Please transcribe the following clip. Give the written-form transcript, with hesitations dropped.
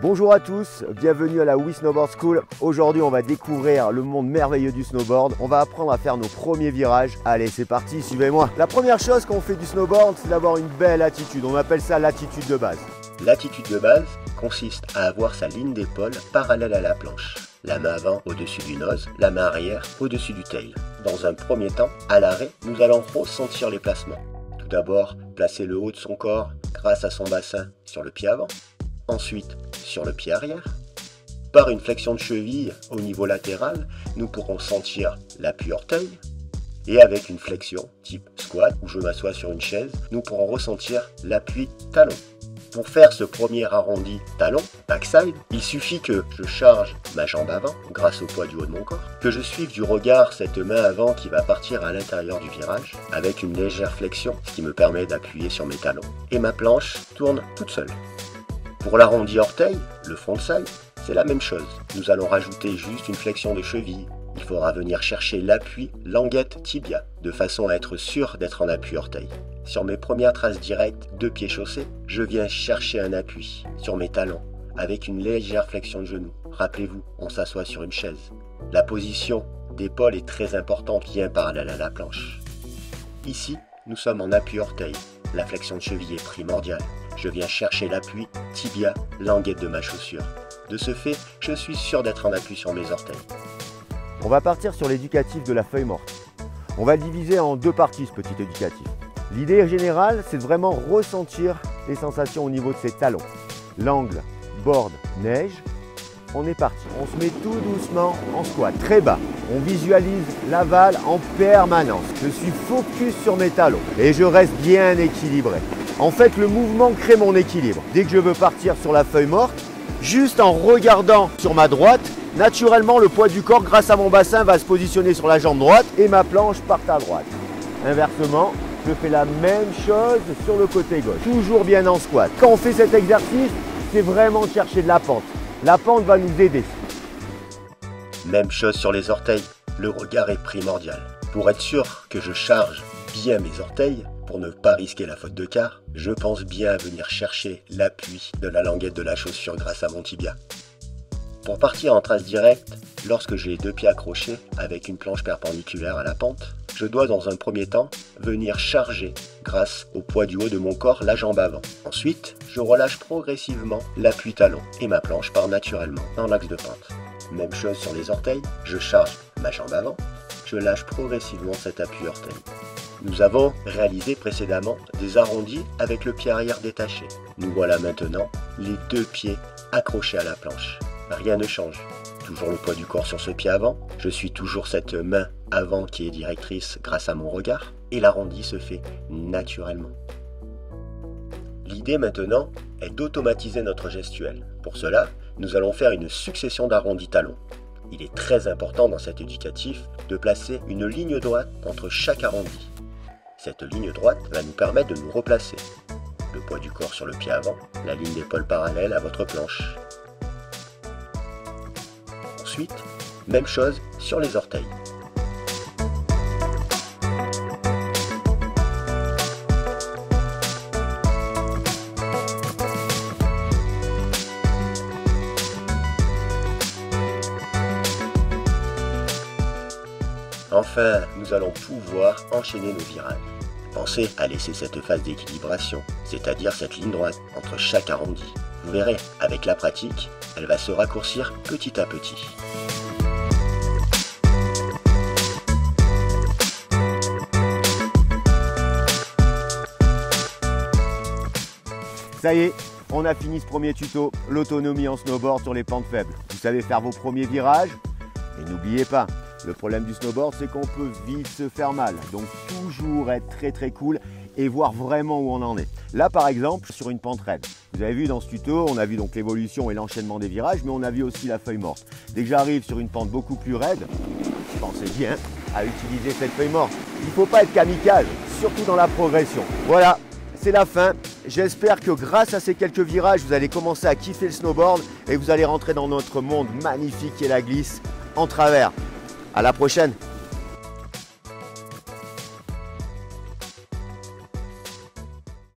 Bonjour à tous, bienvenue à la We Snowboard School. Aujourd'hui on va découvrir le monde merveilleux du snowboard. On va apprendre à faire nos premiers virages. Allez c'est parti, suivez-moi. La première chose quand on fait du snowboard, c'est d'avoir une belle attitude. On appelle ça l'attitude de base. L'attitude de base consiste à avoir sa ligne d'épaule parallèle à la planche. La main avant au-dessus du nose, la main arrière au-dessus du tail. Dans un premier temps, à l'arrêt, nous allons ressentir les placements. Tout d'abord, placer le haut de son corps grâce à son bassin sur le pied avant. Ensuite, sur le pied arrière. Par une flexion de cheville au niveau latéral, nous pourrons sentir l'appui orteil. Et avec une flexion type squat, où je m'assois sur une chaise, nous pourrons ressentir l'appui talon. Pour faire ce premier arrondi talon, backside, il suffit que je charge ma jambe avant grâce au poids du haut de mon corps, que je suive du regard cette main avant qui va partir à l'intérieur du virage avec une légère flexion, ce qui me permet d'appuyer sur mes talons. Et ma planche tourne toute seule. Pour l'arrondi orteil, le frontside, c'est la même chose. Nous allons rajouter juste une flexion de cheville. Il faudra venir chercher l'appui languette tibia, de façon à être sûr d'être en appui orteil. Sur mes premières traces directes de pied chaussé, je viens chercher un appui sur mes talons, avec une légère flexion de genou. Rappelez-vous, on s'assoit sur une chaise. La position d'épaule est très importante, bien parallèle à la planche. Ici, nous sommes en appui orteil. La flexion de cheville est primordiale. Je viens chercher l'appui tibia, languette de ma chaussure. De ce fait, je suis sûr d'être en appui sur mes orteils. On va partir sur l'éducatif de la feuille morte. On va le diviser en deux parties ce petit éducatif. L'idée générale, c'est de vraiment ressentir les sensations au niveau de ses talons. L'angle, board, neige. On est parti. On se met tout doucement en squat, très bas. On visualise l'aval en permanence. Je suis focus sur mes talons et je reste bien équilibré. En fait, le mouvement crée mon équilibre. Dès que je veux partir sur la feuille morte, juste en regardant sur ma droite, naturellement, le poids du corps, grâce à mon bassin, va se positionner sur la jambe droite et ma planche part à droite. Inversement, je fais la même chose sur le côté gauche, toujours bien en squat. Quand on fait cet exercice, c'est vraiment de chercher de la pente. La pente va nous aider. Même chose sur les orteils, le regard est primordial. Pour être sûr que je charge bien mes orteils, pour ne pas risquer la faute de quart, je pense bien à venir chercher l'appui de la languette de la chaussure grâce à mon tibia. Pour partir en trace directe, lorsque j'ai les deux pieds accrochés avec une planche perpendiculaire à la pente, je dois dans un premier temps venir charger grâce au poids du haut de mon corps la jambe avant. Ensuite, je relâche progressivement l'appui talon et ma planche part naturellement dans l'axe de pente. Même chose sur les orteils, je charge ma jambe avant, je lâche progressivement cet appui orteil. Nous avons réalisé précédemment des arrondis avec le pied arrière détaché. Nous voilà maintenant les deux pieds accrochés à la planche. Rien ne change. Toujours le poids du corps sur ce pied avant. Je suis toujours cette main avant qui est directrice grâce à mon regard. Et l'arrondi se fait naturellement. L'idée maintenant est d'automatiser notre gestuelle. Pour cela, nous allons faire une succession d'arrondis talons. Il est très important dans cet éducatif de placer une ligne droite entre chaque arrondi. Cette ligne droite va nous permettre de nous replacer. Le poids du corps sur le pied avant, la ligne d'épaule parallèle à votre planche. Ensuite, même chose sur les orteils. Enfin, nous allons pouvoir enchaîner nos virages. Pensez à laisser cette phase d'équilibration, c'est-à-dire cette ligne droite entre chaque arrondi. Vous verrez, avec la pratique, elle va se raccourcir petit à petit. Ça y est, on a fini ce premier tuto, l'autonomie en snowboard sur les pentes faibles. Vous savez faire vos premiers virages et n'oubliez pas, le problème du snowboard, c'est qu'on peut vite se faire mal. Donc toujours être très cool et voir vraiment où on en est. Là par exemple, sur une pente raide. Vous avez vu dans ce tuto, on a vu donc l'évolution et l'enchaînement des virages, mais on a vu aussi la feuille morte. Dès que j'arrive sur une pente beaucoup plus raide, pensez bien à utiliser cette feuille morte. Il ne faut pas être kamikaze, surtout dans la progression. Voilà, c'est la fin. J'espère que grâce à ces quelques virages, vous allez commencer à kiffer le snowboard et vous allez rentrer dans notre monde magnifique qui est la glisse en travers. À la prochaine!